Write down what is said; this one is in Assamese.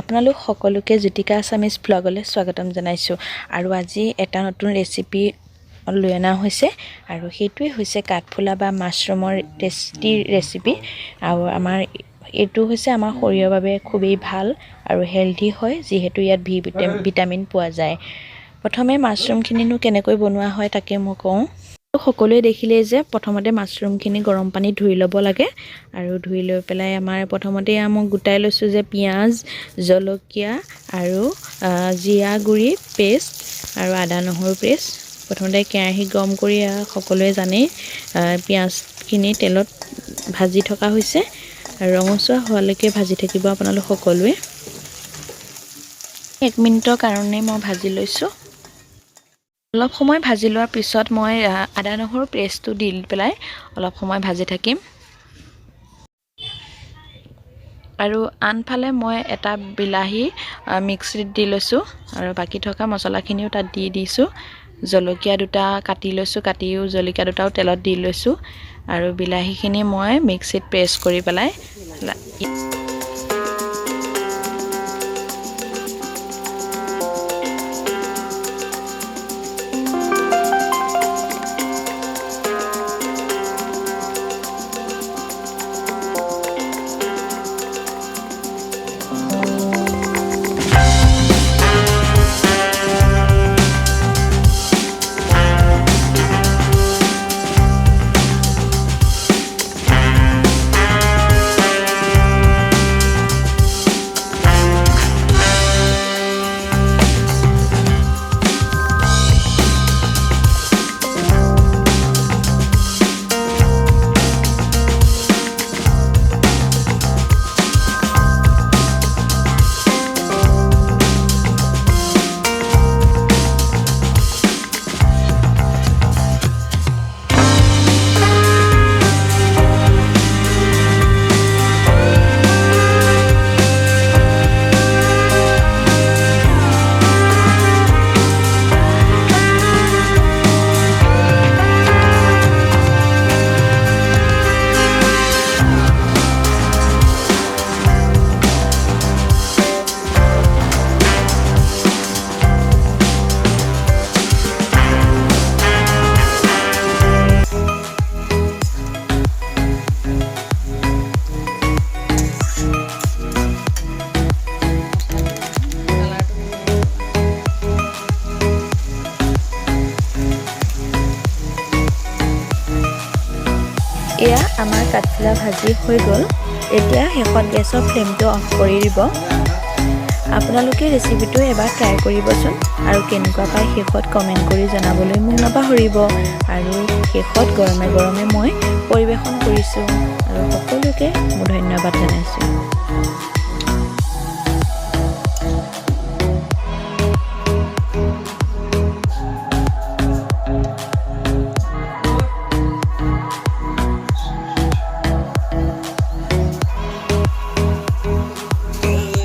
আপোনালোক সকলোকে জ্যোতিকা আছামিজ ব্লগলৈ স্বাগতম জনাইছোঁ আৰু আজি এটা নতুন ৰেচিপি লৈ অনা হৈছে আৰু সেইটোৱে হৈছে কাঠফুলা বা মাছৰুমৰ টেষ্টি ৰেচিপি আৰু আমাৰ এইটো হৈছে আমাৰ শৰীৰৰ বাবে খুবেই ভাল আৰু হেলদি হয় যিহেতু ইয়াত ভিটামিন পোৱা যায়। প্ৰথমে মাছৰুমখিনিনো কেনেকৈ বনোৱা হয় তাকে মই কওঁ। সকলোৱে দেখিলে যে প্ৰথমতে মাছৰুমখিনি গৰম পানীত ধুই ল'ব লাগে আৰু ধুই লৈ পেলাই আমাৰ প্ৰথমতে মই গোটাই লৈছোঁ যে পিঁয়াজ, জলকীয়া আৰু জিৰা গুড়ি পেষ্ট আৰু আদা নহৰু পেষ্ট। প্ৰথমতে কেৰাহী গৰম কৰি সকলোৱে জানেই পিঁয়াজখিনি তেলত ভাজি থকা হৈছে আৰু ৰঙচুৱা হোৱালৈকে ভাজি থাকিব আপোনালোক সকলোৱে। 1 মিনিটৰ কাৰণে মই ভাজি লৈছোঁ। অলপ সময় ভাজি লোৱাৰ পিছত মই আদা নহৰু পেষ্টটো দি পেলাই অলপ সময় ভাজি থাকিম আৰু আনফালে মই এটা বিলাহী মিক্সিত দি লৈছোঁ আৰু বাকী থকা মছলাখিনিও তাত দি দিছোঁ। জলকীয়া দুটা কাটি লৈছোঁ, কাটিও জলকীয়া দুটাও তেলত দি লৈছোঁ আৰু বিলাহীখিনি মই মিক্সিত পেষ্ট কৰি পেলাই এয়া আমাৰ কাঠফুলা ভাজি হৈ গ'ল। এতিয়া শেষত গেছৰ ফ্লেমটো অফ কৰি দিব। আপোনালোকে ৰেচিপিটো এবাৰ ট্ৰাই কৰিবচোন আৰু কেনেকুৱা পায় শেষত কমেণ্ট কৰি জনাবলৈ মোক নাপাহৰিব। আৰু শেষত গৰমে গৰমে মই পৰিৱেশন কৰিছোঁ আৰু সকলোকে মোৰ ধন্যবাদ জনাইছোঁ।